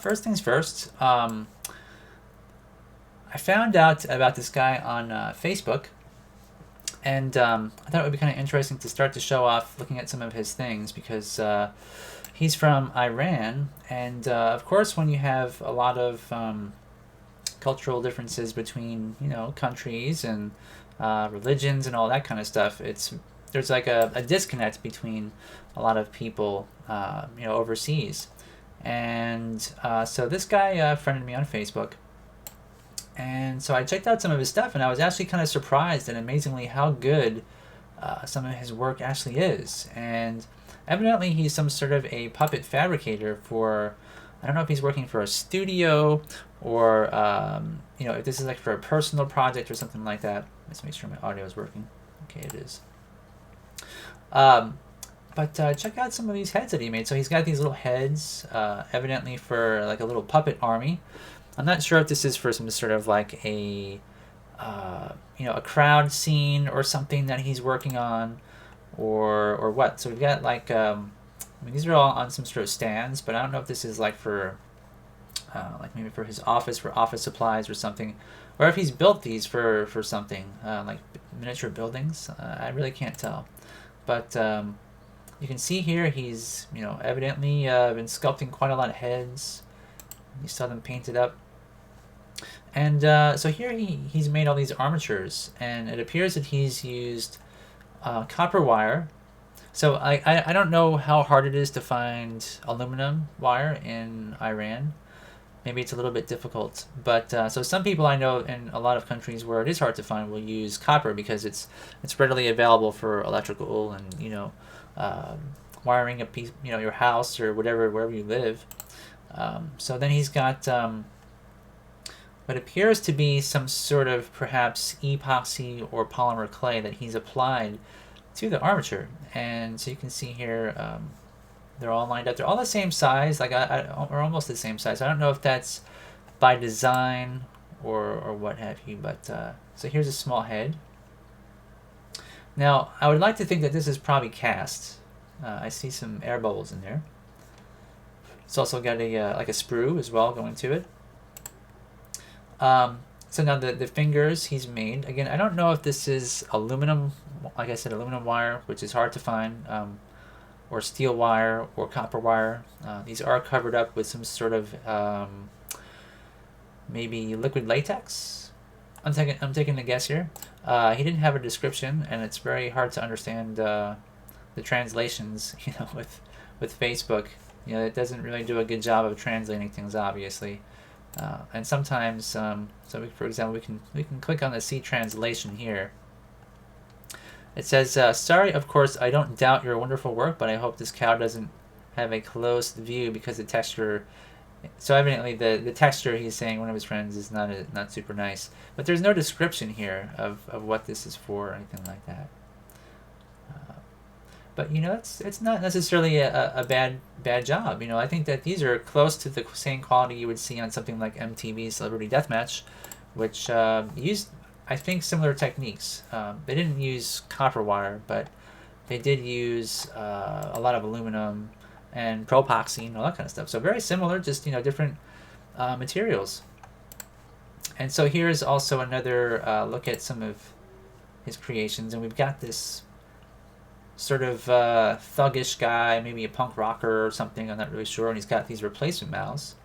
First things first, I found out about this guy on Facebook, and I thought it would be kind of interesting to start to show off looking at some of his things because he's from Iran, and of course, when you have a lot of cultural differences between countries and religions and all that kind of stuff, there's like a disconnect between a lot of people overseas, and so this guy friended me on Facebook, and so I checked out some of his stuff, and I was actually kind of surprised and amazingly how good some of his work actually is. And evidently, he's some sort of a puppet fabricator for. I don't know if he's working for a studio or if this is like for a personal project or something like that. Let's make sure my audio is working. Okay, it is. Um, but check out some of these heads that he made. So he's got these little heads, evidently for like a little puppet army. I'm not sure if this is for some sort of like a crowd scene or something that he's working on, or what. So we've got like I mean, these are all on some sort of stands, but I don't know if this is like maybe for his office, for office supplies or something, or if he's built these for something like miniature buildings. I really can't tell, but you can see here he's evidently been sculpting quite a lot of heads. You saw them painted up. And so here he's made all these armatures, and it appears that he's used copper wire. So I don't know how hard it is to find aluminum wire in Iran. Maybe it's a little bit difficult, but so some people I know in a lot of countries where it is hard to find will use copper because it's readily available for electrical and um, wiring a piece, your house or whatever, wherever you live. So then he's got what appears to be some sort of perhaps epoxy or polymer clay that he's applied to the armature. And so you can see here, they're all lined up. They're all the same size, or almost the same size. I don't know if that's by design or what have you, but so here's a small head. Now, I would like to think that this is probably cast. I see some air bubbles in there. It's also got a like a sprue as well going to it. So now the fingers he's made, again, I don't know if this is aluminum, like I said, aluminum wire, which is hard to find, or steel wire or copper wire. These are covered up with some sort of maybe liquid latex. I'm taking a guess here. He didn't have a description, and it's very hard to understand the translations. With Facebook, it doesn't really do a good job of translating things, obviously. And sometimes, for example, we can click on the C translation here. It says, "Sorry, of course, I don't doubt your wonderful work, but I hope this cow doesn't have a close view because the texture." So evidently, the texture, he's saying, one of his friends, is not super nice. But there's no description here of what this is for or anything like that. But it's not necessarily a bad job. I think that these are close to the same quality you would see on something like MTV Celebrity Deathmatch, which used, I think, similar techniques. They didn't use copper wire, but they did use a lot of aluminum and propoxy and all that kind of stuff. So very similar, just different materials. And so here's also another look at some of his creations, and we've got this sort of thuggish guy, maybe a punk rocker or something. I'm not really sure. And he's got these replacement mouths,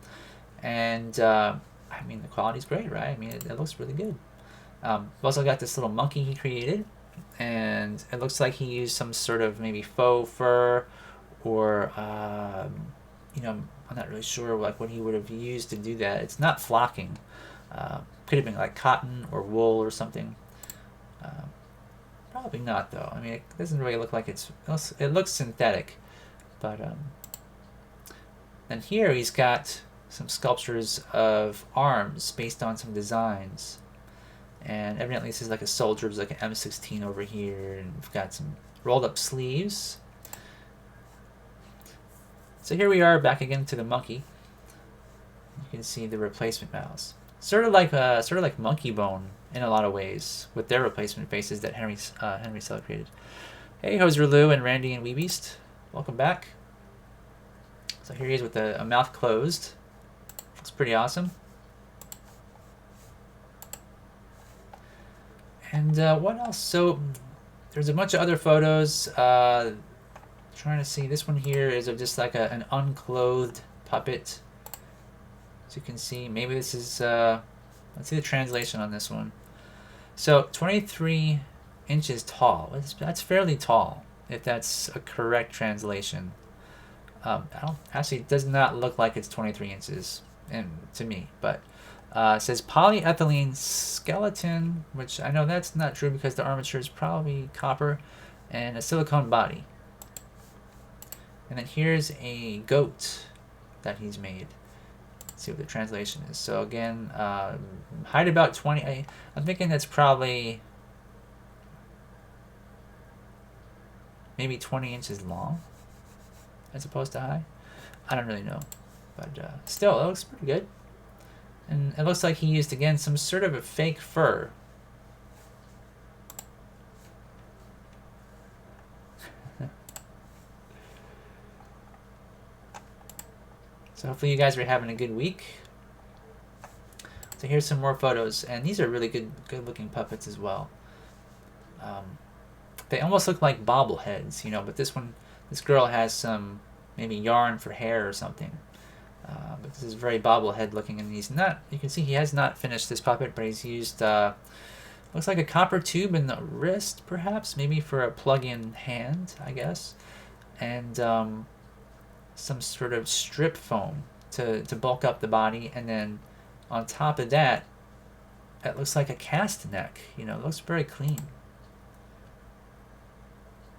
and I mean the quality's great, right? I mean it looks really good. We've also got this little monkey he created, and it looks like he used some sort of maybe faux fur, or I'm not really sure like what he would have used to do that. It's not flocking. Could have been like cotton or wool or something. Um, Probably not, though. I mean, it doesn't really look like it looks synthetic, but then here he's got some sculptures of arms based on some designs, and evidently this is like a soldier. There's like an M16 over here, and we've got some rolled up sleeves. So here we are back again to the monkey. You can see the replacement mouths, sort of like Monkey Bone in a lot of ways with their replacement faces that Henry Sell created. Hey, Hoser Lou and Randy and Weebeast, welcome back. So here he is with a mouth closed. It's pretty awesome. And what else? So there's a bunch of other photos. Trying to see, this one here is of just like an unclothed puppet. As you can see, maybe this is, let's see the translation on this one. So 23 inches tall. That's fairly tall, if that's a correct translation. Actually, it does not look like it's 23 inches to me, but it says polyethylene skeleton, which I know that's not true because the armature is probably copper, and a silicone body. And then here's a goat that he's made. Let's see what the translation is. So again, height about 20. I'm thinking that's probably maybe 20 inches long as opposed to high. I don't really know, but still, it looks pretty good. And it looks like he used, again, some sort of a fake fur. So hopefully you guys are having a good week. So here's some more photos, and these are really good looking puppets as well. They almost look like bobbleheads, you know, but this girl has some maybe yarn for hair or something. But this is very bobblehead looking, and he's not, you can see he has not finished this puppet, but he's used, looks like a copper tube in the wrist, perhaps, maybe for a plug-in hand, I guess. And some sort of strip foam to bulk up the body, and then on top of that, it looks like a cast neck. You know, it looks very clean.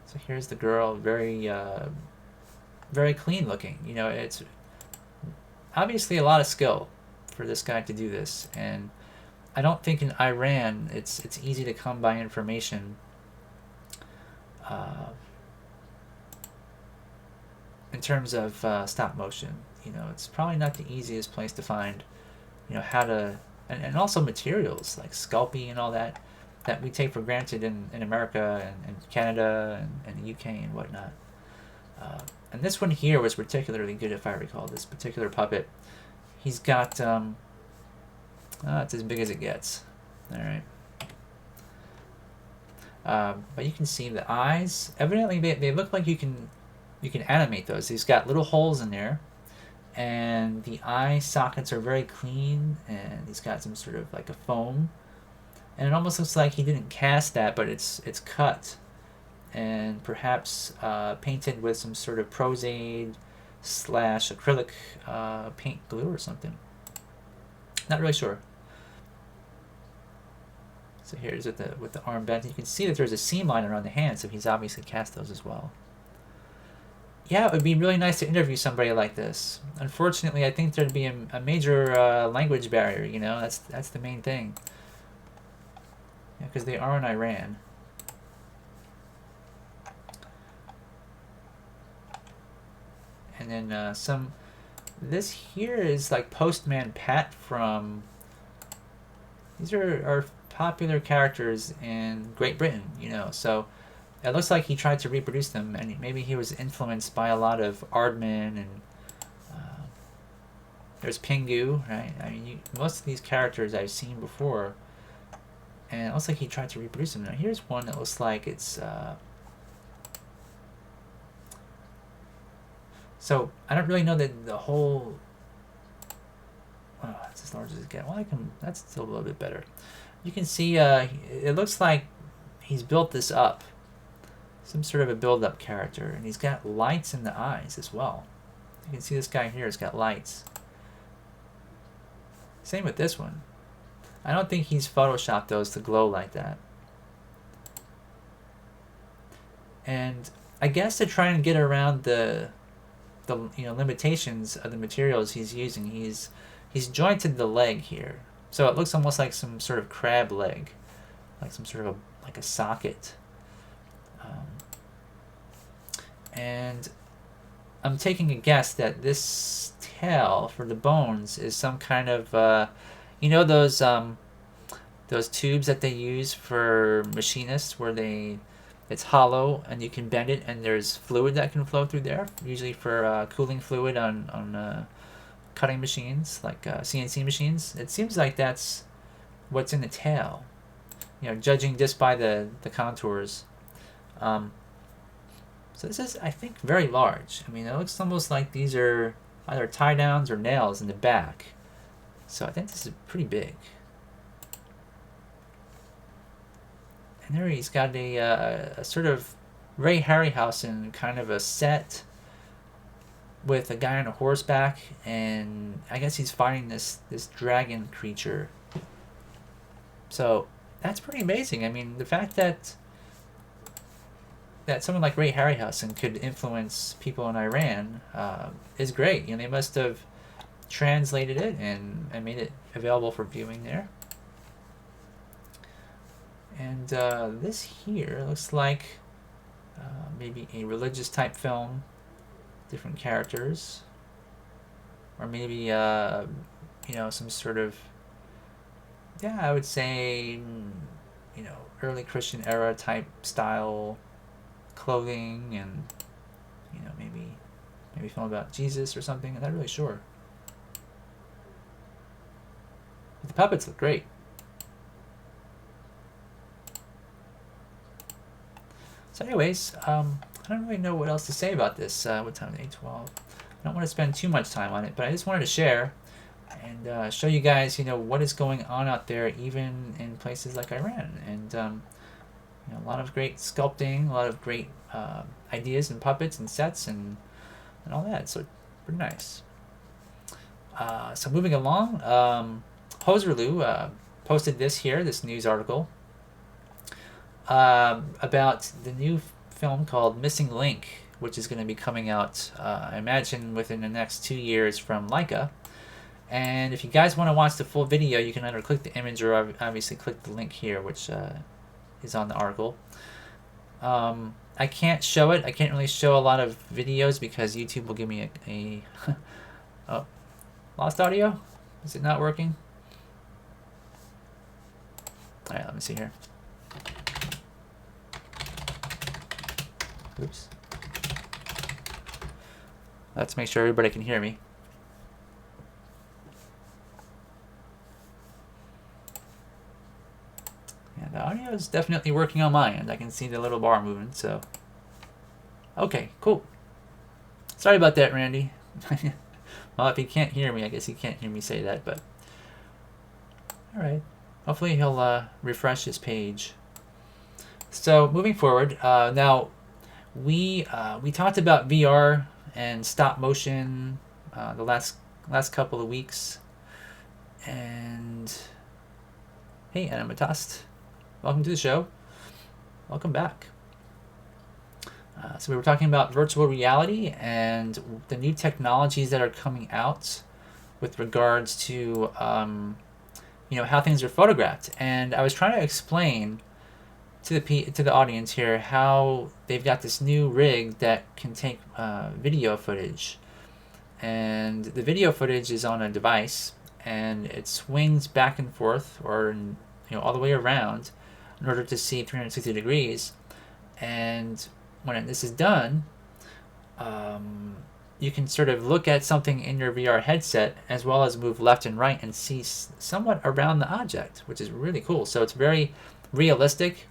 So here's the girl, very very clean looking. You know, it's obviously a lot of skill for this guy to do this, and I don't think in Iran it's easy to come by information in terms of stop motion. You know, it's probably not the easiest place to find, you know, how to, and also materials like Sculpey and all that we take for granted in America and Canada and the UK and whatnot. And this one here was particularly good, if I recall, this particular puppet. He's got, it's as big as it gets. All right. But you can see the eyes, evidently they look like you can animate those. He's got little holes in there, and the eye sockets are very clean, and he's got some sort of like a foam, and it almost looks like he didn't cast that, but it's cut and perhaps painted with some sort of Pros-Aid / acrylic paint glue or something. Not really sure. So here's with the arm bent. You can see that there's a seam line around the hand, so he's obviously cast those as well. Yeah, it would be really nice to interview somebody like this. Unfortunately, I think there'd be a major language barrier. You know, that's the main thing. Yeah, because they are in Iran. And then this here is like Postman Pat from. These are popular characters in Great Britain, you know. So it looks like he tried to reproduce them, and maybe he was influenced by a lot of Aardman, and there's Pingu, right? I mean, most of these characters I've seen before, and it looks like he tried to reproduce them. Now here's one that looks like it's. So I don't really know that the whole. Oh, it's as large as it gets. Well, that's still a little bit better. You can see it looks like he's built this up. Some sort of a build-up character, and he's got lights in the eyes as well. You can see this guy here has got lights. Same with this one. I don't think he's photoshopped those to glow like that. And I guess to try and get around the limitations of the materials he's using, he's jointed the leg here, so it looks almost like some sort of crab leg, like some sort of like a socket. And I'm taking a guess that this tail for the bones is some kind of those tubes that they use for machinists where it's hollow and you can bend it and there's fluid that can flow through there, usually for cooling fluid on cutting machines, like CNC machines. It seems like that's what's in the tail, judging just by the contours. So this is, I think, very large. I mean, it looks almost like these are either tie downs or nails in the back. So I think this is pretty big. And there he's got a sort of Ray Harryhausen kind of a set with a guy on a horseback, and I guess he's fighting this dragon creature. So that's pretty amazing. I mean, the fact that someone like Ray Harryhausen could influence people in Iran is great. They must have translated it and made it available for viewing there. And this here looks like maybe a religious type film, different characters, or maybe some sort of, I would say early Christian era type style clothing, and maybe film about Jesus or something. I'm not really sure. But the puppets look great. So anyways, I don't really know what else to say about this. What time is it? 8:12. I don't want to spend too much time on it, but I just wanted to share and show you guys, what is going on out there, even in places like Iran. And a lot of great sculpting, a lot of great ideas and puppets and sets and all that. So pretty nice. So moving along, Hoserlu posted this news article about the new film called Missing Link, which is going to be coming out, I imagine, within the next 2 years from Leica. And if you guys want to watch the full video, you can either click the image or obviously click the link here, which is on the article. I can't show it. I can't really show a lot of videos because YouTube will give me a oh, lost audio? Is it not working? All right, let me see here. Oops. Let's make sure everybody can hear me. Yeah, the audio is definitely working on my end. I can see the little bar moving, so. Okay, cool. Sorry about that, Randy. Well, if he can't hear me, I guess he can't hear me say that, but. Alright. Hopefully he'll refresh his page. So, moving forward, now, we talked about VR and stop motion the last couple of weeks. And hey, Anamatast, welcome to the show. Welcome back. So we were talking about virtual reality and the new technologies that are coming out with regards to how things are photographed. And I was trying to explain to the audience here how they've got this new rig that can take video footage, and the video footage is on a device, and it swings back and forth, or all the way around, in order to see 360 degrees. And when this is done, you can sort of look at something in your VR headset as well as move left and right and see somewhat around the object, which is really cool. So it's very realistic.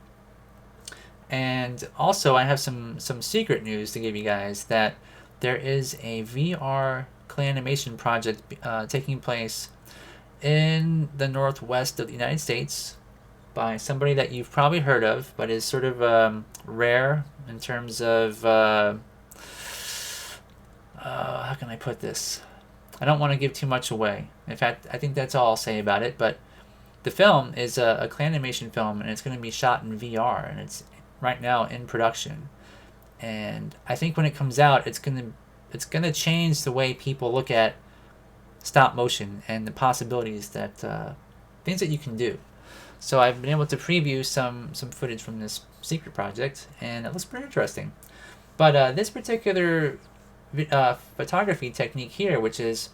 And also, I have some secret news to give you guys, that there is a VR clay animation project taking place in the northwest of the United States by somebody that you've probably heard of, but is sort of rare in terms of how can I put this? I don't want to give too much away. In fact, I think that's all I'll say about it. But the film is a clay animation film, and it's going to be shot in VR, and it's right now in production. And I think when it comes out, it's gonna change the way people look at stop motion and the possibilities that things that you can do. So I've been able to preview some footage from this secret project, and it looks pretty interesting. But this particular photography technique here, which is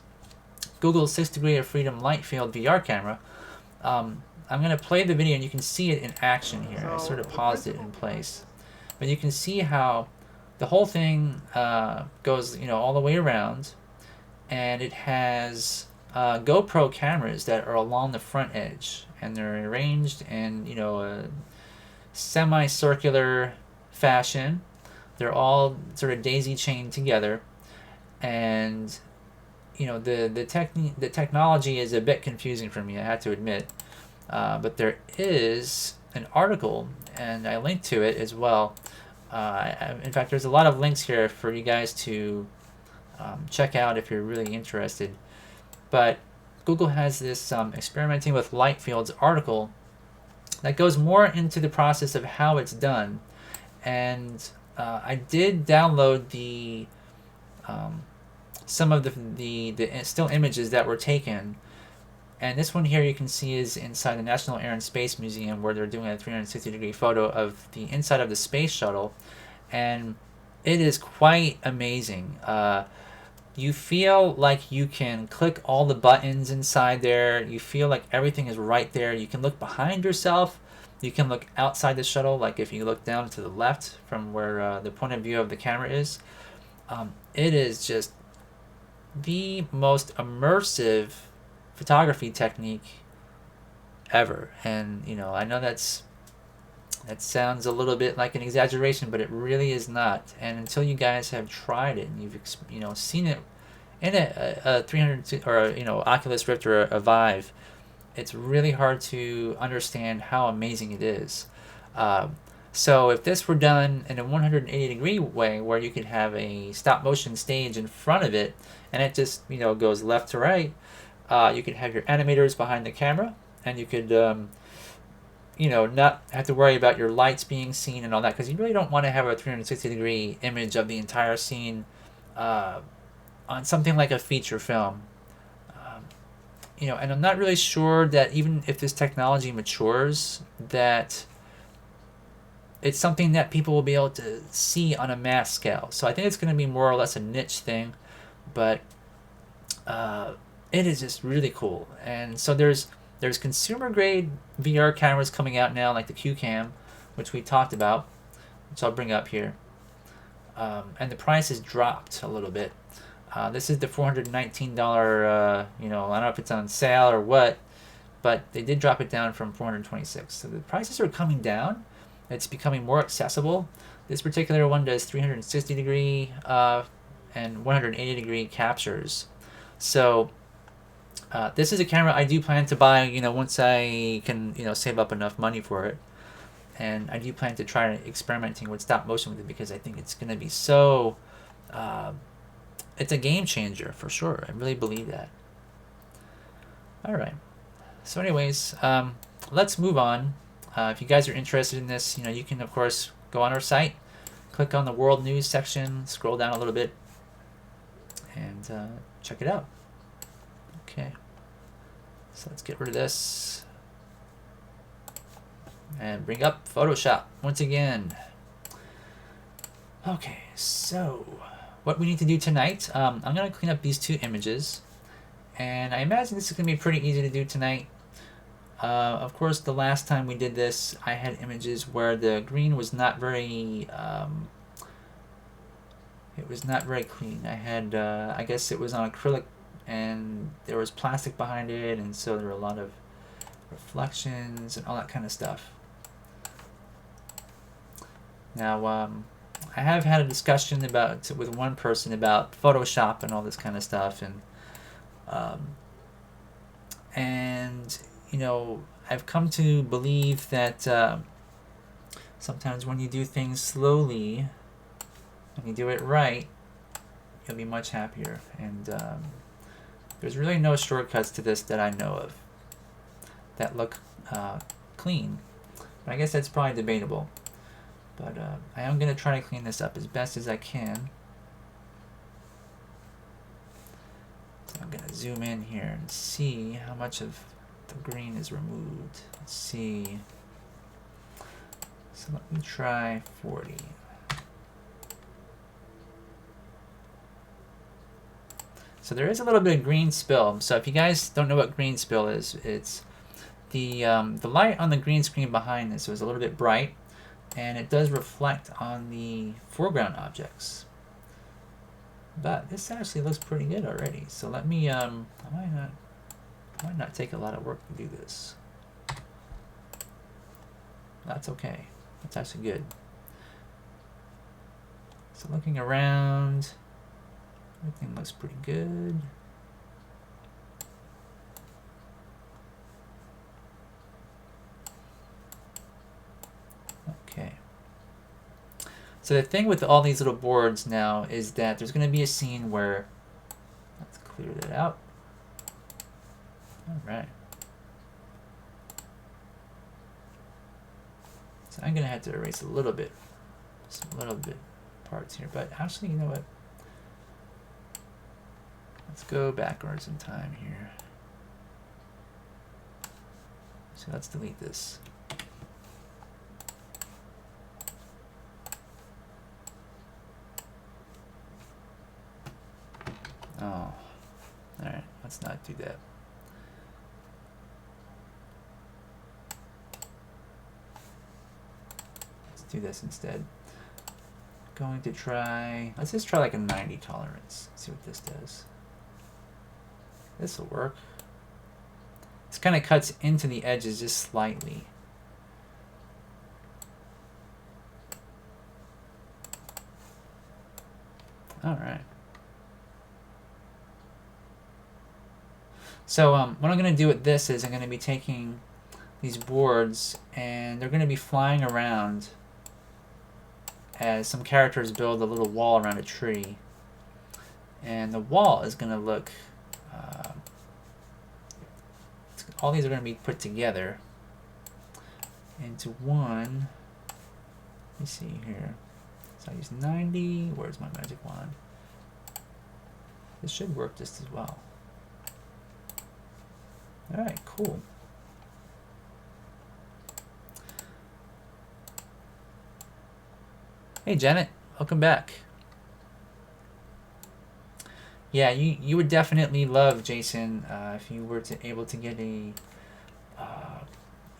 Google's 6 Degree of Freedom Light Field VR camera, I'm going to play the video and you can see it in action here. I sort of paused it in place. But you can see how the whole thing goes all the way around, and it has GoPro cameras that are along the front edge, and they're arranged in a semicircular fashion. They're all sort of daisy chained together, and the technology is a bit confusing for me, I have to admit. But there is an article, and I linked to it as well. In fact, there's a lot of links here for you guys to check out if you're really interested. But Google has this experimenting with light fields article that goes more into the process of how it's done. And I did download the some of the still images that were taken. And this one here you can see is inside the National Air and Space Museum, where they're doing a 360-degree photo of the inside of the space shuttle. And it is quite amazing. You feel like you can click all the buttons inside there. You feel like everything is right there. You can look behind yourself. You can look outside the shuttle, like if you look down to the left from where the point of view of the camera is. It is just the most immersive photography technique ever. And I know that sounds a little bit like an exaggeration, but it really is not. And until you guys have tried it and you've seen it in a 300 or Oculus Rift or a Vive, it's really hard to understand how amazing it is. So if this were done in a 180-degree way, where you could have a stop motion stage in front of it, and it just goes left to right, you could have your animators behind the camera, and you could not have to worry about your lights being seen and all that, because you really don't want to have a 360-degree image of the entire scene on something like a feature film. And I'm not really sure that even if this technology matures, that it's something that people will be able to see on a mass scale. So I think it's going to be more or less a niche thing, but it is just really cool. And so there's consumer grade VR cameras coming out now, like the QCam, which we talked about, which I'll bring up here. And the price has dropped a little bit. This is the $419, I don't know if it's on sale or what, but they did drop it down from $426. So the prices are coming down. It's becoming more accessible. This particular one does 360-degree and 180-degree captures. So this is a camera I do plan to buy, once I can, save up enough money for it. And I do plan to try experimenting with stop motion with it, because I think it's going to be so... it's a game changer for sure. I really believe that. All right. So anyways, let's move on. If you guys are interested in this, you can, of course, go on our site, click on the World News section, scroll down a little bit, and check it out. Okay. So let's get rid of this. And bring up Photoshop once again. Okay, so what we need to do tonight, I'm going to clean up these two images. And I imagine this is going to be pretty easy to do tonight. Of course, the last time we did this, I had images where the green was not very, it was not very clean. I had, I guess it was on acrylic, and there was plastic behind it, and so there were a lot of reflections and all that kind of stuff. Now, I have had a discussion with one person about Photoshop and all this kind of stuff, and I've come to believe that sometimes when you do things slowly, when you do it right, you'll be much happier. And there's really no shortcuts to this that I know of that look clean. But I guess that's probably debatable. But I am going to try to clean this up as best as I can. So I'm going to zoom in here and see how much of the green is removed. Let's see. So let me try 40. So there is a little bit of green spill. So if you guys don't know what green spill is, it's the light on the green screen behind this was a little bit bright, and it does reflect on the foreground objects. But this actually looks pretty good already. So let me I might not take a lot of work to do this. That's okay. That's actually good. So looking around, everything looks pretty good. Okay. So the thing with all these little boards now is that there's going to be a scene where, let's clear that out. All right. So I'm going to have to erase a little bit, some little bit parts here. But actually, you know what? Let's go backwards in time here. So let's delete this. Oh, all right. Let's not do that. Let's do this instead. Going to try. Let's just try like a 90 tolerance. See what this does. This will work. This kind of cuts into the edges just slightly. All right. So what I'm going to do with this is I'm going to be taking these boards and they're going to be flying around as some characters build a little wall around a tree. And the wall is going to look... all these are going to be put together into one. Let me see here. So I use 90. Where's my magic wand? This should work just as well. All right, cool. Hey, Janet, welcome back. Yeah, you would definitely love Jason if you were able to get a,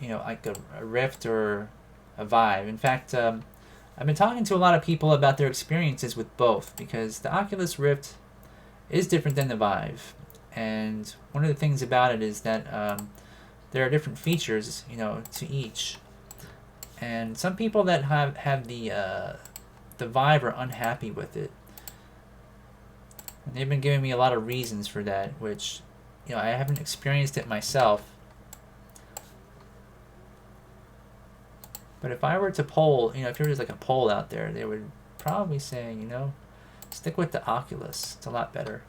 you know, like a Rift or a Vive. In fact, I've been talking to a lot of people about their experiences with both because the Oculus Rift is different than the Vive, and one of the things about it is that there are different features, you know, to each. And some people that have the Vive are unhappy with it. And they've been giving me a lot of reasons for that, which, you know, I haven't experienced it myself. But if I were to poll, you know, if there was like a poll out there, they would probably say, you know, stick with the Oculus. It's a lot better.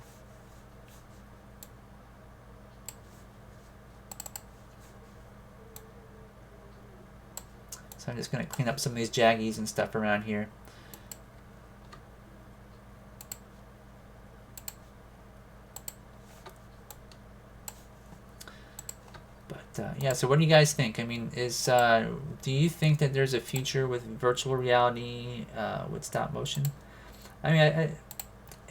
So I'm just going to clean up some of these jaggies and stuff around here. Yeah, so what do you guys think? I mean, do you think that there's a future with virtual reality with stop motion? I mean,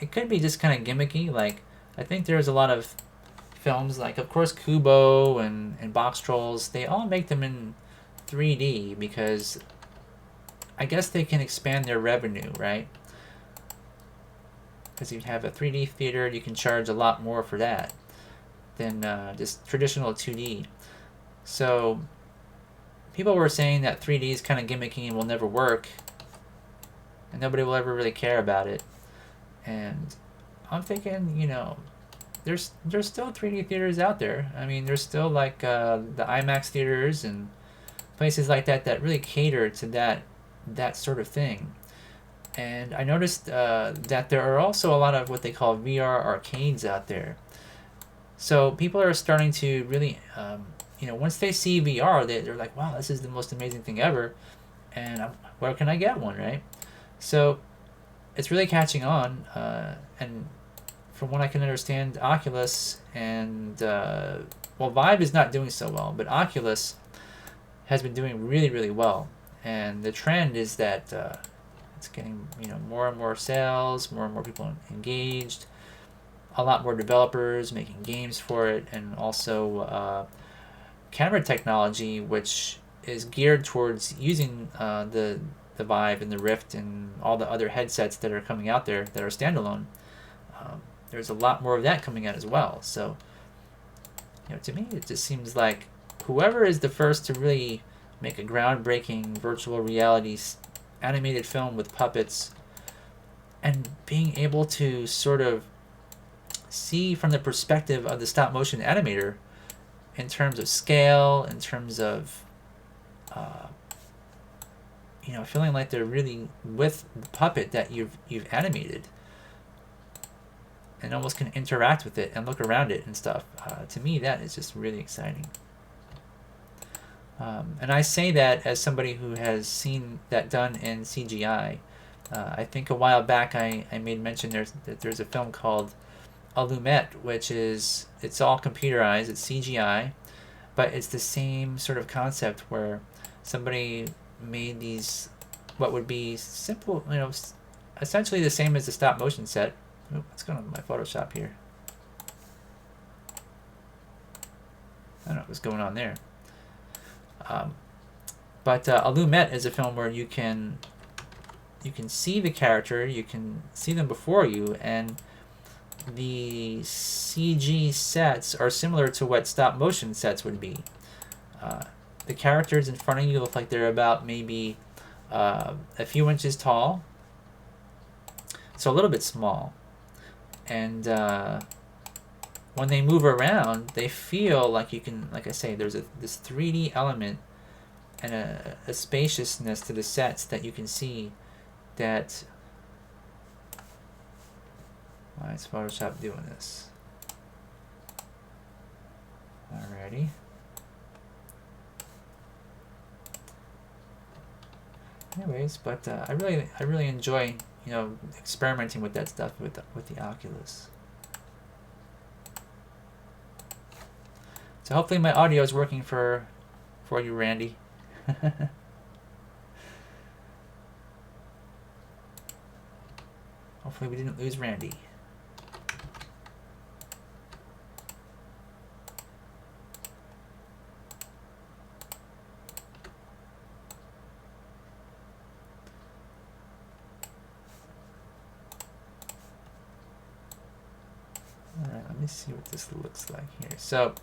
it could be just kind of gimmicky. Like, I think there's a lot of films, like, of course, Kubo and Box Trolls, they all make them in 3D because I guess they can expand their revenue, right? Because you have a 3D theater, you can charge a lot more for that than just traditional 2D. So people were saying that 3D is kind of gimmicky and will never work, and nobody will ever really care about it. And I'm thinking, you know, there's still 3D theaters out there. I mean, there's still like the IMAX theaters and places like that that really cater to that sort of thing. And I noticed that there are also a lot of what they call VR arcades out there. So people are starting to really, you know, once they see VR, they're like, wow, this is the most amazing thing ever. And where can I get one, right? So it's really catching on. And from what I can understand, Oculus and, well, Vive is not doing so well, but Oculus has been doing really, really well. And the trend is that it's getting, you know, more and more sales, more and more people engaged, a lot more developers making games for it, and also camera technology, which is geared towards using the Vive and the Rift and all the other headsets that are coming out there that are standalone. there's a lot more of that coming out as well. So, to me, it just seems like whoever is the first to really make a groundbreaking virtual reality animated film with puppets and being able to sort of see from the perspective of the stop motion animator in terms of scale, in terms of feeling like they're really with the puppet that you've animated, and almost can interact with it and look around it and stuff. To me, that is just really exciting. And I say that as somebody who has seen that done in CGI. I think a while back I made mention that there's a film called Allumette, which it's all computerized, it's CGI, but it's the same sort of concept where somebody made these what would be simple, essentially the same as the stop motion set. Oh, what's going on with my Photoshop here? I don't know what's going on there. But Allumette is a film where you can see the character, you can see them before you, and the CG sets are similar to what stop motion sets would be. The characters in front of you look like they're about maybe a few inches tall, so a little bit small. And when they move around, they feel like you can, like I say, there's this 3D element and a spaciousness to the sets that you can see that... Why is Photoshop doing this? Alrighty. Anyways, but I really enjoy experimenting with that stuff with the Oculus. So hopefully my audio is working for you, Randy. Hopefully we didn't lose Randy. Alright, let me see what this looks like here. So,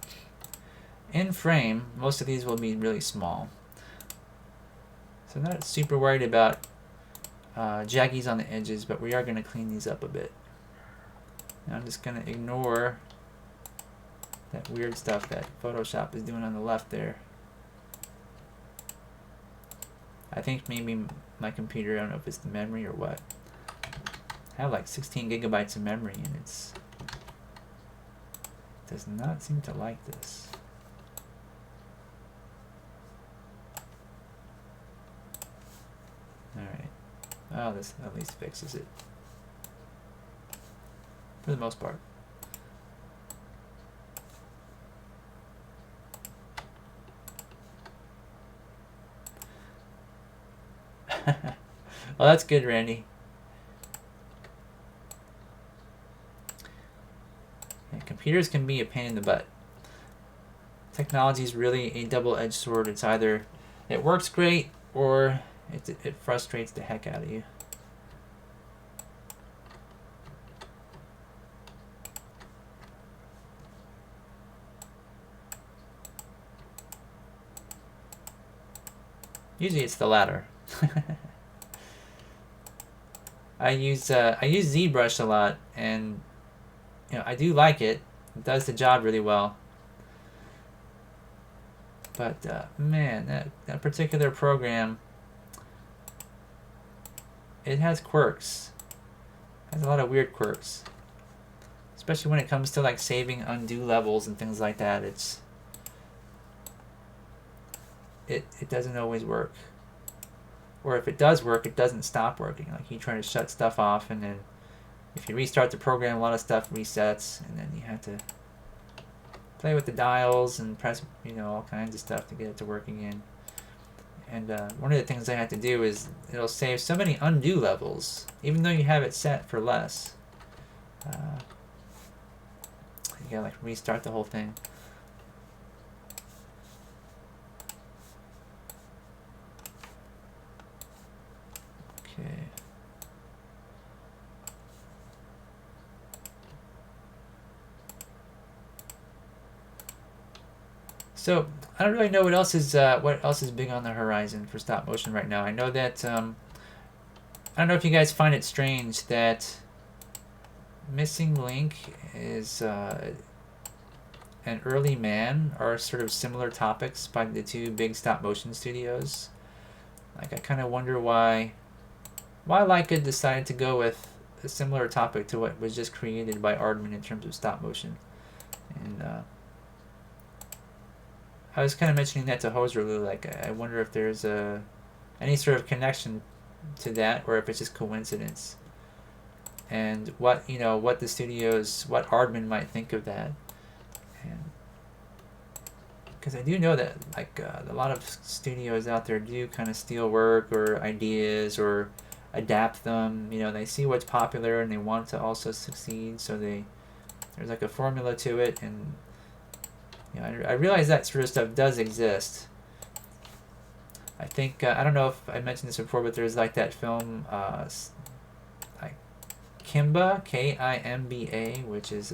in frame, most of these will be really small. So I'm not super worried about jaggies on the edges, but we are going to clean these up a bit. And I'm just going to ignore that weird stuff that Photoshop is doing on the left there. I think maybe my computer, I don't know if it's the memory or what. I have like 16 gigabytes of memory and it does not seem to like this. Alright. Oh, this at least fixes it. For the most part. Well, that's good, Randy. Yeah, computers can be a pain in the butt. Technology is really a double-edged sword. It's either it works great or it frustrates the heck out of you. Usually it's the latter. I use ZBrush a lot, and I do like it. It does the job really well. But man, that particular program, it has quirks. It has a lot of weird quirks, especially when it comes to like saving undo levels and things like that. It doesn't always work. Or if it does work, it doesn't stop working. Like you try to shut stuff off, and then if you restart the program, a lot of stuff resets, and then you have to play with the dials and press, all kinds of stuff to get it to work again. And one of the things I have to do is it'll save so many undo levels, even though you have it set for less. You gotta like restart the whole thing. Okay. So I don't really know what else is big on the horizon for stop motion right now. I know that I don't know if you guys find it strange that Missing Link is and Early Man are sort of similar topics by the two big stop motion studios. Like I kind of wonder why Leica decided to go with a similar topic to what was just created by Aardman in terms of stop motion. And I was kind of mentioning that to Hoserlu, like I wonder if there's any sort of connection to that, or if it's just coincidence. And what what the studios, what Aardman might think of that, and because I do know that like a lot of studios out there do kind of steal work or ideas or adapt them. They see what's popular and they want to also succeed, so there's like a formula to it, and I realize that sort of stuff does exist. I think I don't know if I mentioned this before, but there's like that film, like Kimba, Kimba, which is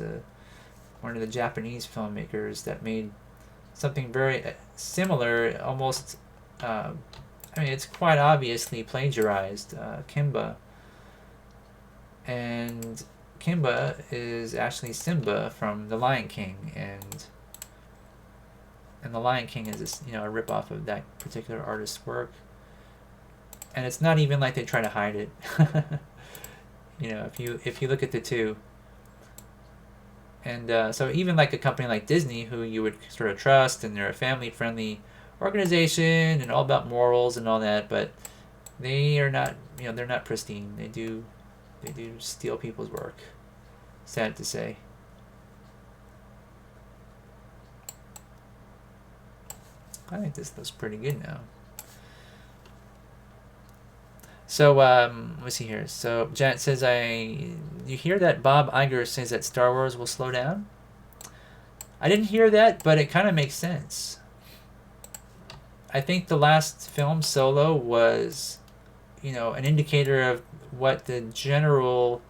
one of the Japanese filmmakers that made something very similar, almost. I mean, it's quite obviously plagiarized Kimba, and Kimba is actually Simba from The Lion King, and The Lion King is a ripoff of that particular artist's work, and it's not even like they try to hide it. If you look at the two, and so even like a company like Disney, who you would sort of trust, and they're a family friendly organization and all about morals and all that, but they are not they're not pristine. They do steal people's work. Sad to say. I think this looks pretty good now. So let's see here. So Janet says, you hear that Bob Iger says that Star Wars will slow down? I didn't hear that, but it kind of makes sense. I think the last film, Solo, was an indicator of what the general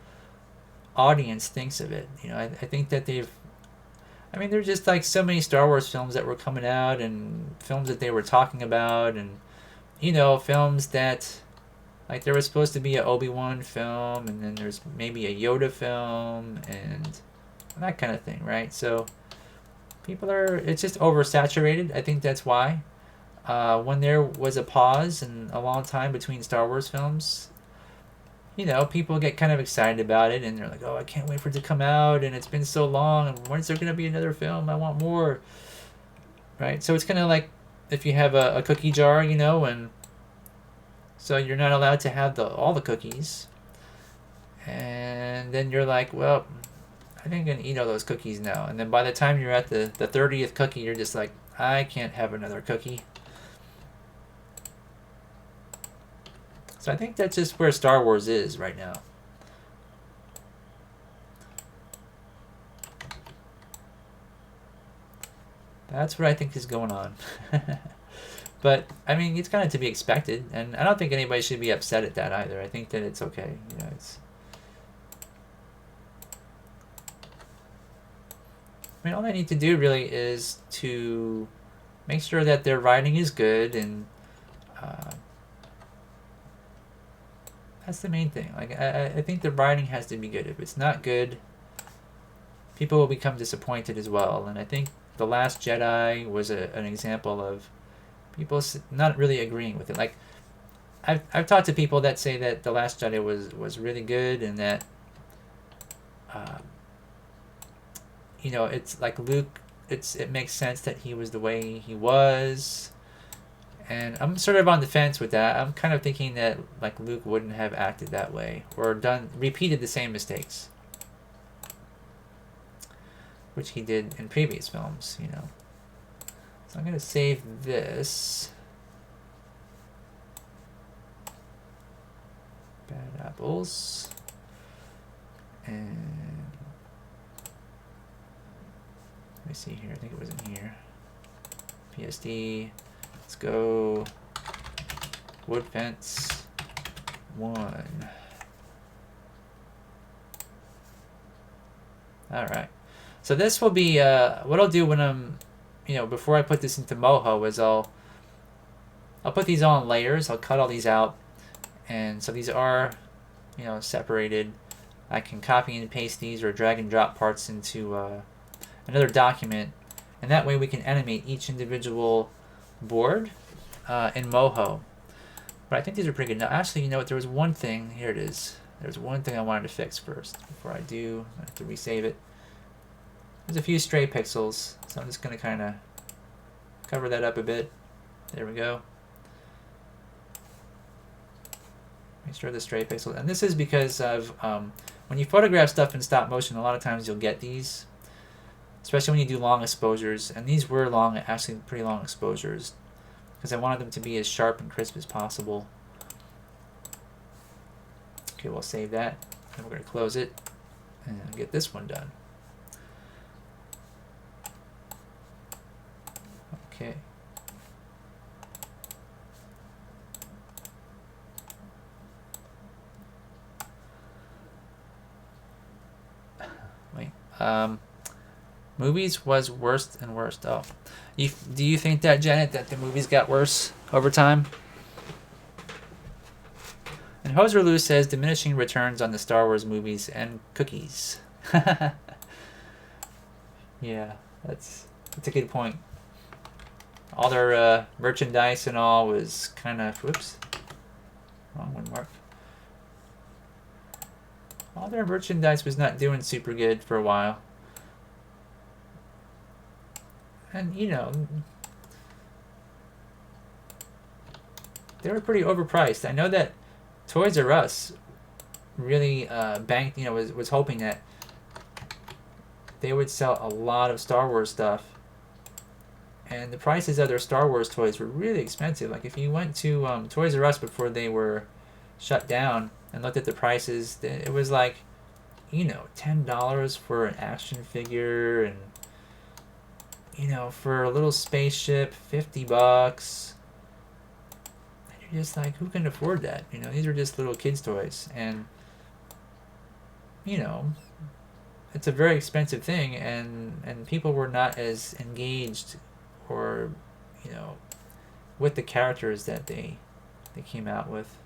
audience thinks of it. I think that there's just like so many Star Wars films that were coming out, and films that they were talking about, and films that, like, there was supposed to be an Obi-Wan film, and then there's maybe a Yoda film, and that kind of thing, right? So it's just oversaturated. I think that's why. When there was a pause and a long time between Star Wars films, people get kind of excited about it, and they're like, oh, I can't wait for it to come out, and it's been so long, and when's there going to be another film? I want more. Right? So it's kind of like if you have a cookie jar, and so you're not allowed to have all the cookies, and then you're like, well, I think I'm going to eat all those cookies now. And then by the time you're at the 30th cookie, you're just like, I can't have another cookie. So I think that's just where Star Wars is right now. That's what I think is going on. But, I mean, it's kind of to be expected, and I don't think anybody should be upset at that either. I think that it's okay. I mean, all they need to do really is to make sure that their writing is good, and that's the main thing. Like, I think the writing has to be good. If it's not good, people will become disappointed as well. And I think The Last Jedi was an example of people not really agreeing with it. Like, I've talked to people that say that The Last Jedi was really good, and that it's like Luke. It makes sense that he was the way he was, and I'm sort of on the fence with that. I'm kind of thinking that like Luke wouldn't have acted that way or repeated the same mistakes, which he did in previous films. So I'm gonna save this. Bad apples. And let me see here. I think it was in here. PSD. Let's go. Wood fence 1. All right. So this will be what I'll do when I'm before I put this into Moho, is I'll put these all in layers. I'll cut all these out, and so these are, separated. I can copy and paste these or drag and drop parts into another document, and that way we can animate each individual board in Moho. But I think these are pretty good. Now, actually, you know what? There was one thing. Here it is. There's one thing I wanted to fix first before I do. I have to resave it. There's a few stray pixels, so I'm just going to kind of cover that up a bit. There we go. Make sure the stray pixels. And this is because of when you photograph stuff in stop motion, a lot of times you'll get these, especially when you do long exposures. And these were long, actually pretty long exposures, because I wanted them to be as sharp and crisp as possible. Okay, we'll save that. And we're going to close it and get this one done. Okay. Wait. Movies was worse and worse. Oh. Do you think that, Janet, that the movies got worse over time? And Hoserloo says diminishing returns on the Star Wars movies and cookies. Yeah, that's a good point. All their merchandise and all was kind of, whoops, wrong one, Mark. All their merchandise was not doing super good for a while. And, they were pretty overpriced. I know that Toys R Us really banked, was hoping that they would sell a lot of Star Wars stuff. And the prices of their Star Wars toys were really expensive. Like, if you went to Toys R Us before they were shut down and looked at the prices, it was like, $10 for an action figure, and, for a little spaceship, $50. And you're just like, who can afford that? These are just little kids' toys. And, it's a very expensive thing, and people were not as engaged or with the characters that they came out with.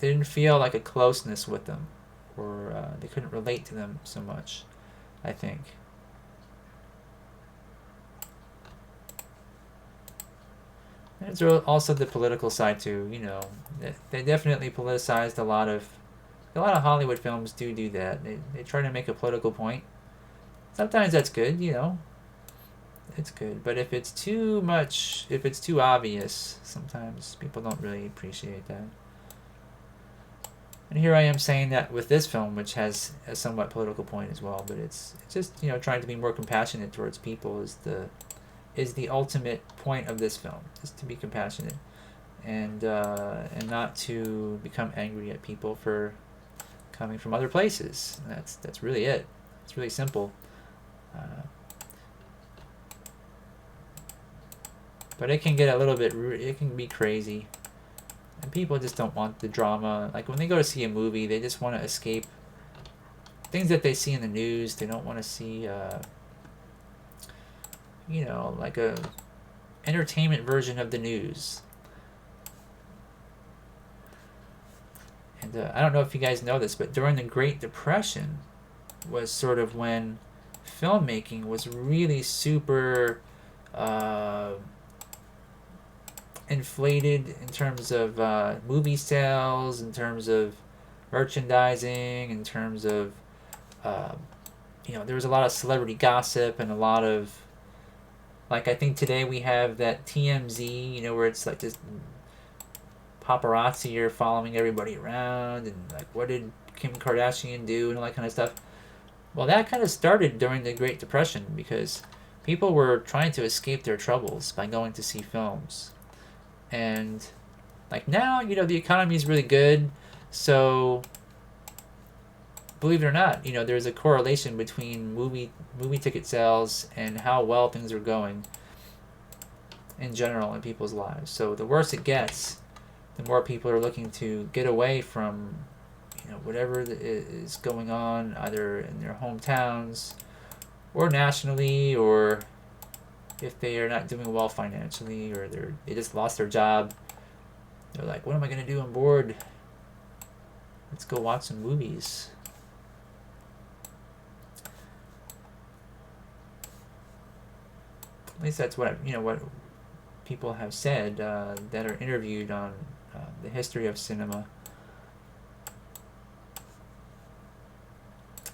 They didn't feel like a closeness with them, or they couldn't relate to them so much, I think. There's also the political side too. They definitely politicized a lot of Hollywood films. Do that. They try to make a political point. Sometimes that's good, it's good. But if it's too much, if it's too obvious, sometimes people don't really appreciate that. And here I am saying that with this film, which has a somewhat political point as well. But it's just trying to be more compassionate towards people is the ultimate point of this film, is to be compassionate, and not to become angry at people for coming from other places. That's really it. It's really simple. But it can get a little bit, it can be crazy. And people just don't want the drama. Like, when they go to see a movie, they just want to escape things that they see in the news. They don't want to see, like a entertainment version of the news. And I don't know if you guys know this, but during the Great Depression was sort of when filmmaking was really super inflated in terms of movie sales, in terms of merchandising, in terms of there was a lot of celebrity gossip and a lot of, like, I think today we have that TMZ, where it's like this paparazzi are following everybody around, and like, what did Kim Kardashian do, and all that kind of stuff. Well, that kind of started during the Great Depression, because people were trying to escape their troubles by going to see films. And like, now, the economy is really good, so believe it or not, there's a correlation between movie ticket sales and how well things are going in general in people's lives. So the worse it gets, the more people are looking to get away from whatever is going on, either in their hometowns or nationally, or if they are not doing well financially, or they just lost their job. They're like, what am I gonna do? I'm bored. Let's go watch some movies. At least that's what what people have said that are interviewed on the history of cinema.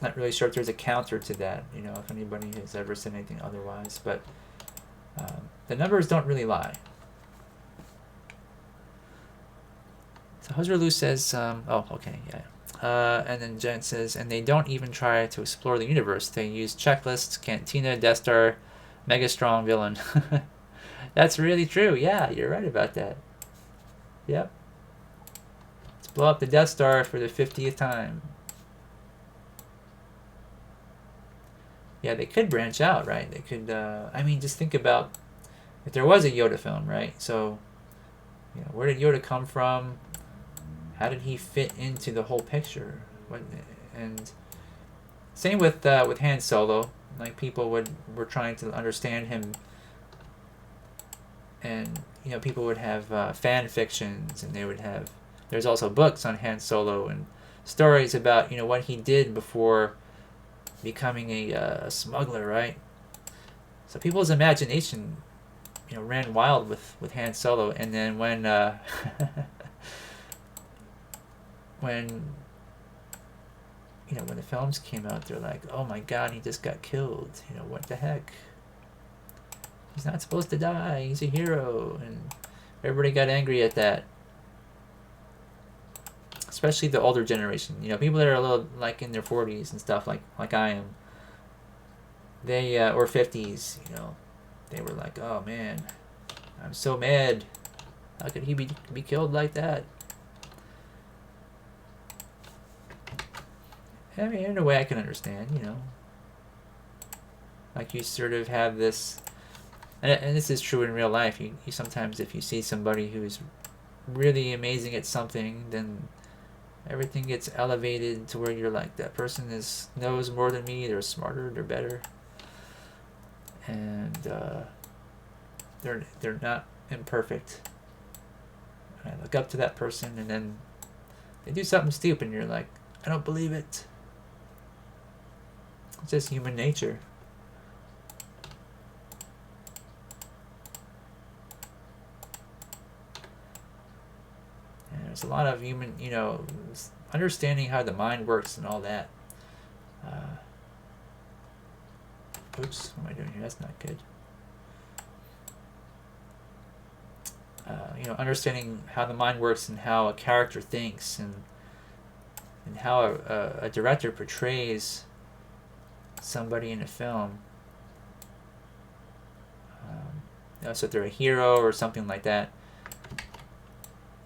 Not really sure if there's a counter to that, if anybody has ever said anything otherwise, but the numbers don't really lie. So Hosrulu says, oh, okay, yeah. And then Jen says, and they don't even try to explore the universe. They use checklists, Cantina, Death Star, mega strong villain. That's really true. Yeah, you're right about that. Yep. Let's blow up the Death Star for the 50th time. Yeah, they could branch out, right? They could, just think about if there was a Yoda film, right? So, where did Yoda come from? How did he fit into the whole picture? And same with Han Solo. Like, people were trying to understand him, and people would have fan fictions, and there's also books on Han Solo and stories about what he did before becoming a smuggler, right? So people's imagination ran wild with Han Solo, and then when when the films came out, they're like, oh my god, he just got killed. What the heck? He's not supposed to die. He's a hero. And everybody got angry at that. Especially the older generation. People that are a little, like, in their 40s and stuff, like I am. They, or 50s, they were like, oh man, I'm so mad. How could he be killed like that? I mean, in a way I can understand, Like, you sort of have this, and this is true in real life, you sometimes, if you see somebody who's really amazing at something, then everything gets elevated to where you're like, that person knows more than me, they're smarter, they're better. And they're not imperfect. And I look up to that person, and then they do something stupid, and you're like, I don't believe it. It's just human nature. And there's a lot of human, understanding how the mind works and all that. Oops, what am I doing here? That's not good. Understanding how the mind works and how a character thinks, and how a director portrays somebody in a film. So if they're a hero or something like that,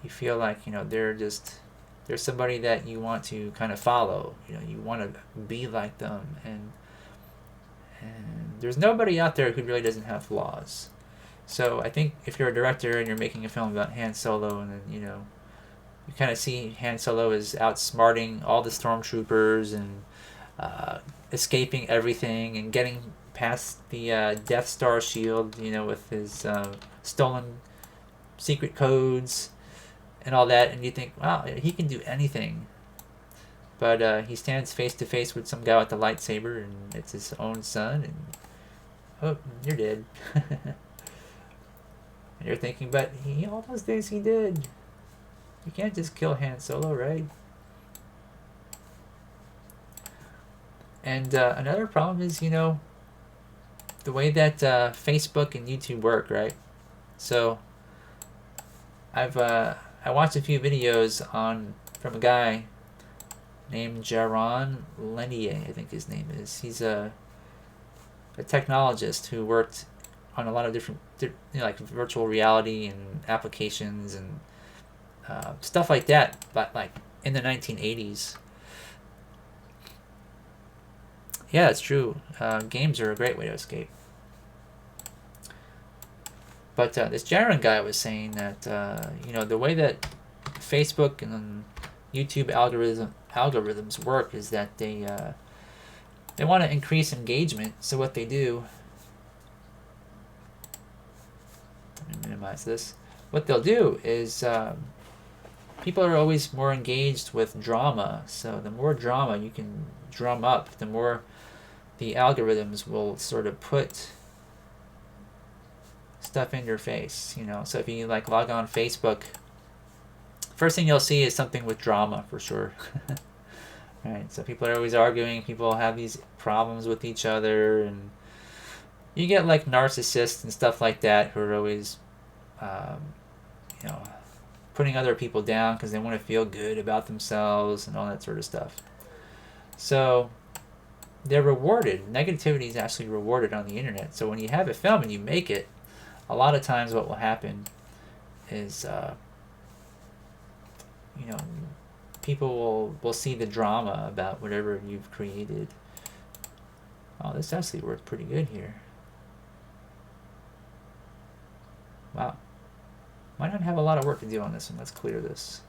you feel like they're somebody that you want to kind of follow. You want to be like them, and there's nobody out there who really doesn't have flaws. So I think if you're a director and you're making a film about Han Solo, and then you kind of see Han Solo as outsmarting all the stormtroopers and escaping everything and getting past the Death Star shield, with his stolen secret codes and all that, and you think, wow, he can do anything. But he stands face to face with some guy with a lightsaber, and it's his own son, and oh, you're dead. And you're thinking, but all those things he did. You can't just kill Han Solo, right? And another problem is, the way that Facebook and YouTube work, right? So I watched a few videos from a guy named Jaron Lanier, I think his name is. He's a technologist who worked on a lot of different, like virtual reality and applications and stuff like that, but like in the 1980s. Yeah, it's true. Games are a great way to escape. But this Jaron guy was saying that the way that Facebook and YouTube algorithms work is that they want to increase engagement. So what they do minimize this. What they'll do is people are always more engaged with drama. So the more drama you can drum up, the more the algorithms will sort of put stuff in your face. You know, so if you like log on Facebook, first thing you'll see is something with drama for sure. Right, so people are always arguing, people have these problems with each other, and you get like narcissists and stuff like that who are always, you know, putting other people down because they want to feel good about themselves and all that sort of stuff. So they're rewarded. Negativity is actually rewarded on the internet. So when you have a film and you make it, a lot of times what will happen is, you know, people will see the drama about whatever you've created. Oh, this actually worked pretty good here. Wow. Might not have a lot of work to do on this one. Let's clear this.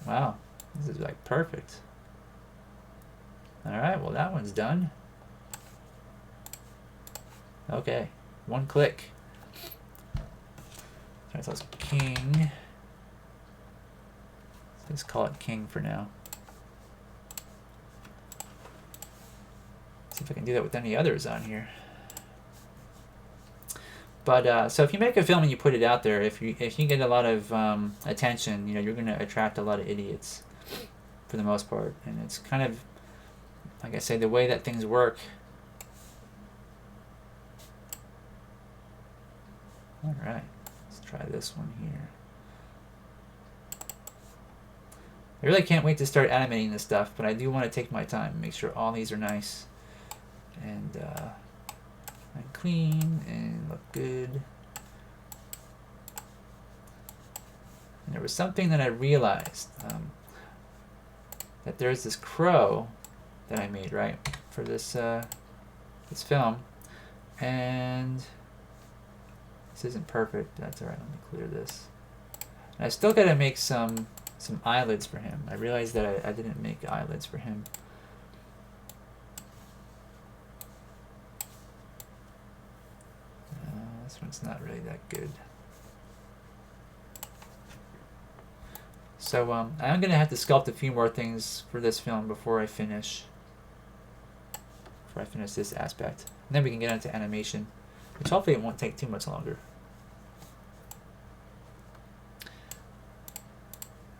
Wow. This is like perfect. Alright, well that one's done. Okay. One click. Alright, so it's King. Let's call it King for now. See if I can do that with any others on here. But so if you make a film and you put it out there, if you get a lot of attention, you know, you're going to attract a lot of idiots for the most part. And it's kind of, like I say, the way that things work. All right, let's try this one here. I really can't wait to start animating this stuff, but I do want to take my time and make sure all these are nice and clean and look good. And there was something that I realized, that there's this crow that I made, right, for this this film, and this isn't perfect. That's all right. Let me clear this. And I still got to make some eyelids for him. I realized that I didn't make eyelids for him. This one's not really that good. So I'm going to have to sculpt a few more things for this film before I finish this aspect. And then we can get into animation, which hopefully it won't take too much longer.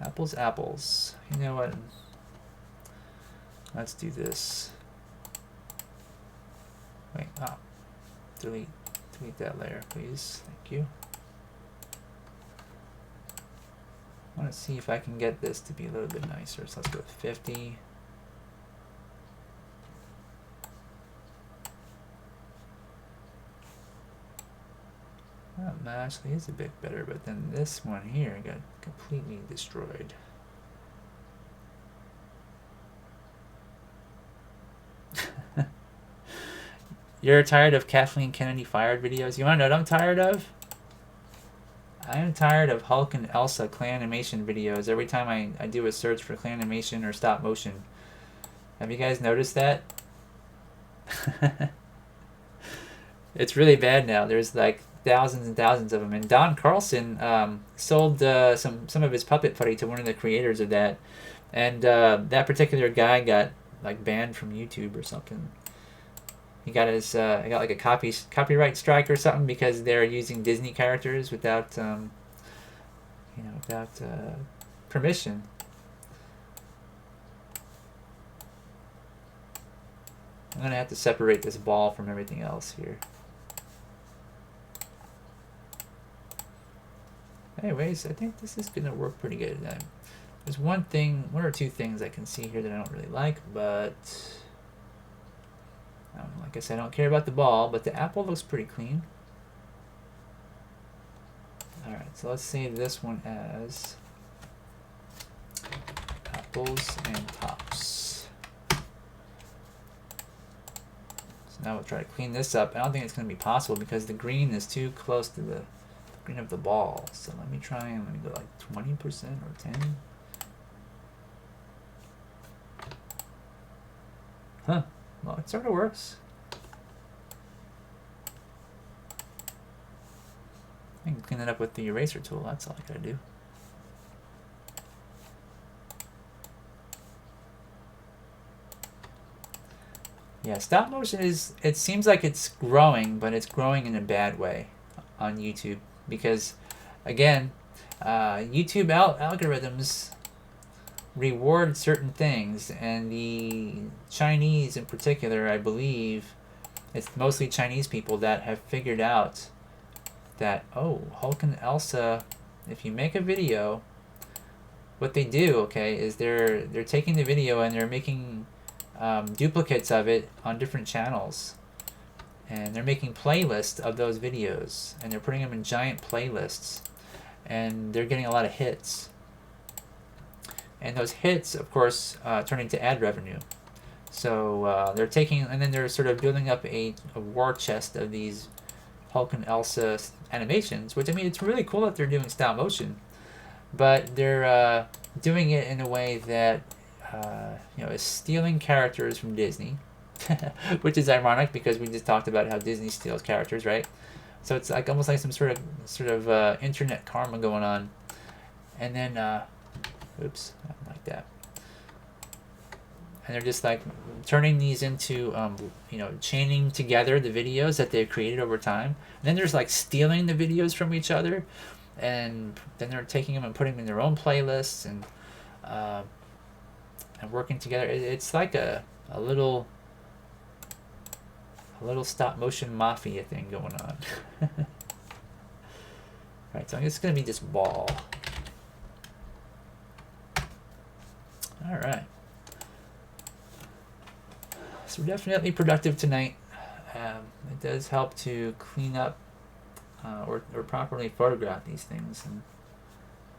Apples, apples. You know what? Let's do this. Wait, delete that layer, please. Thank you. I want to see if I can get this to be a little bit nicer. So let's go with 50. That actually is a bit better, but then this one here got completely destroyed. You're tired of Kathleen Kennedy fired videos? You want to know what I'm tired of? I am tired of Hulk and Elsa Claymation videos. Every time I do a search for Claymation or stop motion. Have you guys noticed that? It's really bad now. There's like thousands and thousands of them. And Don Carlson sold some of his puppet putty to one of the creators of that. And that particular guy got like banned from YouTube or something. He got his he got like a copyright strike or something because they're using Disney characters without without permission. I'm gonna have to separate this ball from everything else here. Anyways, I think this is gonna work pretty good. There's one or two things I can see here that I don't really like, but like I said, I don't care about the ball, but the apple looks pretty clean. Alright, so let's save this one as apples and tops. So now we'll try to clean this up. I don't think it's going to be possible because the green is too close to the green of the ball. So let me go like 20% or 10. Huh. Well, it sort of works. I can clean it up with the eraser tool. That's all I gotta do. Yeah, stop motion it seems like it's growing, but it's growing in a bad way on YouTube because, again, YouTube algorithms reward certain things, and the Chinese in particular, I believe, it's mostly Chinese people that have figured out that, oh, Hulk and Elsa, if you make a video, what they do, okay, is they're taking the video and they're making duplicates of it on different channels, and they're making playlists of those videos, and they're putting them in giant playlists, and they're getting a lot of hits, and those hits, of course, turn into ad revenue. So they're taking, and then they're sort of building up a war chest of these Hulk and Elsa animations, which, I mean, it's really cool that they're doing stop motion, but they're doing it in a way that is stealing characters from Disney, which is ironic because we just talked about how Disney steals characters, right? So it's like almost like some sort of internet karma going on, and then oops, I don't like that. And they're just like turning these into chaining together the videos that they've created over time. And then there's like stealing the videos from each other, and then they're taking them and putting them in their own playlists and working together. It's like a little stop motion mafia thing going on. Right, so I guess it's gonna be this ball. All right. So we're definitely productive tonight. It does help to clean up or properly photograph these things, and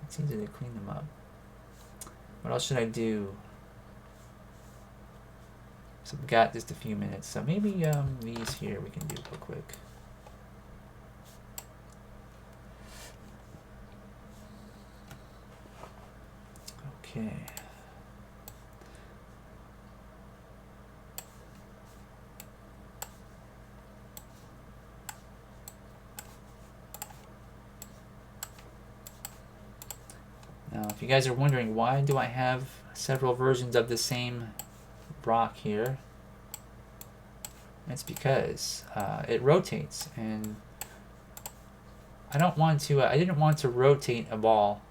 it's easy to clean them up. What else should I do? So we've got just a few minutes, so maybe these here we can do real quick. Okay. Now, if you guys are wondering, why do I have several versions of the same rock here? It's because it rotates, and I don't want to. I didn't want to rotate a ball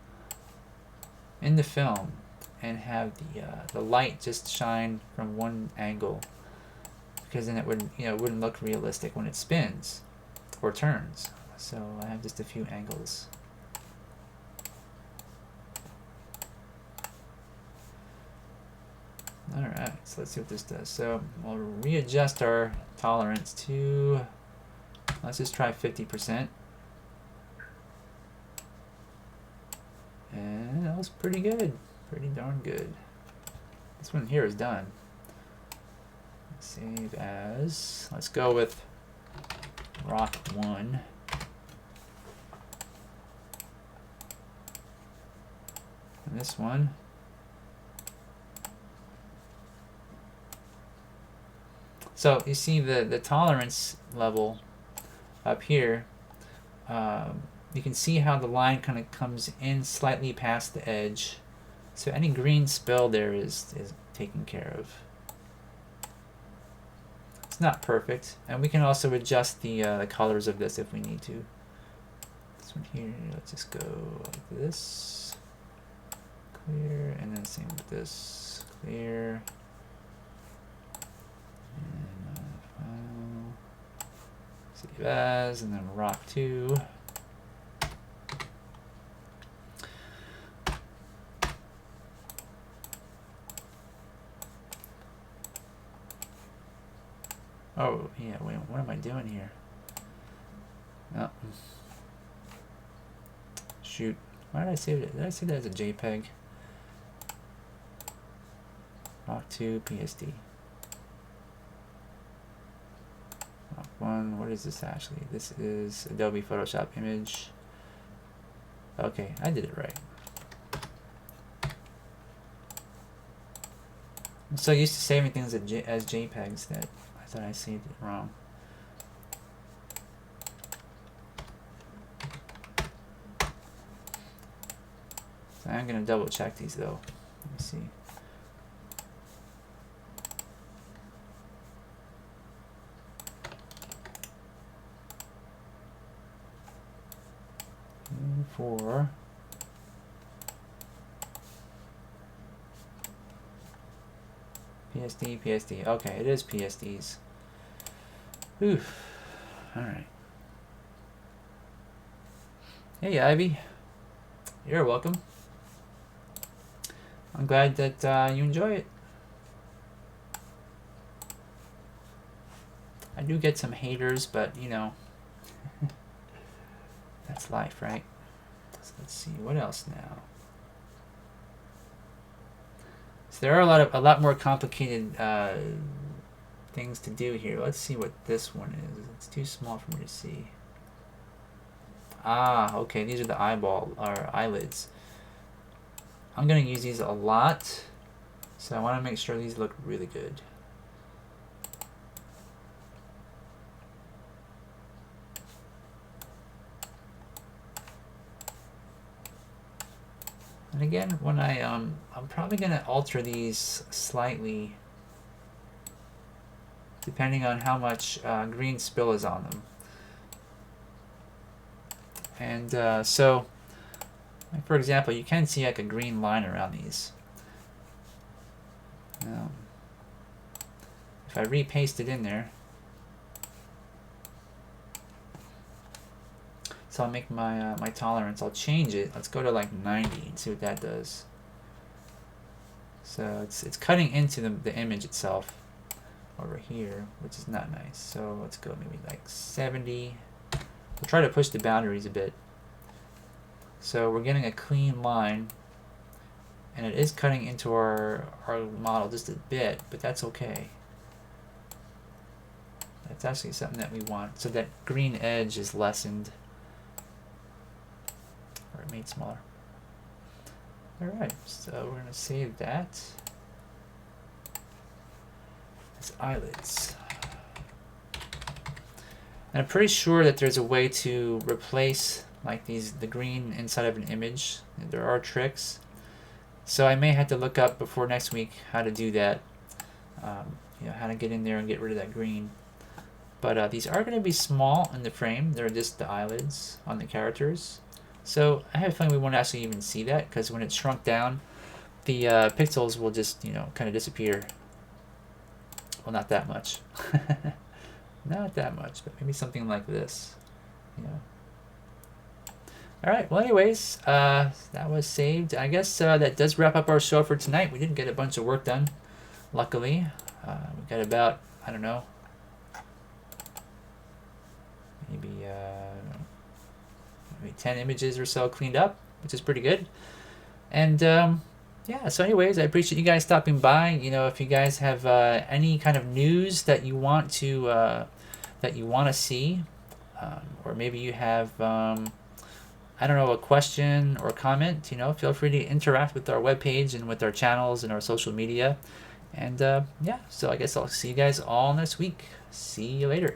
in the film and have the light just shine from one angle, because then it would it wouldn't look realistic when it spins or turns. So I have just a few angles. Alright, so let's see what this does. So we'll readjust our tolerance to, let's just try 50%. And that was pretty good. Pretty darn good. This one here is done. Save as, let's go with Rock 1. And this one. So you see the tolerance level up here, you can see how the line kind of comes in slightly past the edge. So any green spill there is taken care of. It's not perfect, and we can also adjust the colors of this if we need to. This one here, let's just go like this, clear, and then same with this, clear. And file, save as, and then Rock 2. Oh, yeah, wait, what am I doing here? Oh. Shoot. Why did I save it? Did I save that as a JPEG? Rock 2 PSD. Rock 1, what is this actually? This is Adobe Photoshop image. Okay, I did it right. I'm so used to saving things as JPEGs that I thought I saved it wrong. So I'm going to double check these though. Let me see. For PSD. Okay, it is PSDs. Oof. Alright. Hey, Ivy. You're welcome. I'm glad that you enjoy it. I do get some haters, but you know, that's life, right? So let's see, what else now? So there are a lot more complicated things to do here. Let's see what this one is. It's too small for me to see. Ah, okay, these are the eyelids. I'm gonna use these a lot, so I want to make sure these look really good. And again, when I'm probably gonna alter these slightly, depending on how much green spill is on them. And so, like for example, you can see like a green line around these. If I repaste it in there, so I'll make my my tolerance. I'll change it. Let's go to like 90 and see what that does. So it's cutting into the image itself over here, which is not nice. So let's go maybe like 70. We'll try to push the boundaries a bit. So we're getting a clean line, and it is cutting into our model just a bit, but that's okay. That's actually something that we want. So that green edge is lessened, or made smaller. Alright, so we're going to save that. It's eyelids. And I'm pretty sure that there's a way to replace like the green inside of an image. There are tricks. So I may have to look up before next week how to do that. You know, how to get in there and get rid of that green. But these are going to be small in the frame. They're just the eyelids on the characters. So I have a feeling we won't actually even see that, because when it's shrunk down, the pixels will just, you know, kind of disappear. Well, not that much. Not that much, but maybe something like this. You know. All right. Well, anyways, that was saved. I guess that does wrap up our show for tonight. We did get a bunch of work done, luckily. We got about, I don't know, maybe 10 images or so cleaned up, which is pretty good. And yeah, so anyways, I appreciate you guys stopping by. You know, if you guys have any kind of news that you want to see, or maybe you have I don't know, a question or comment, you know, feel free to interact with our webpage and with our channels and our social media. And yeah, so I guess I'll see you guys all next week. See you later.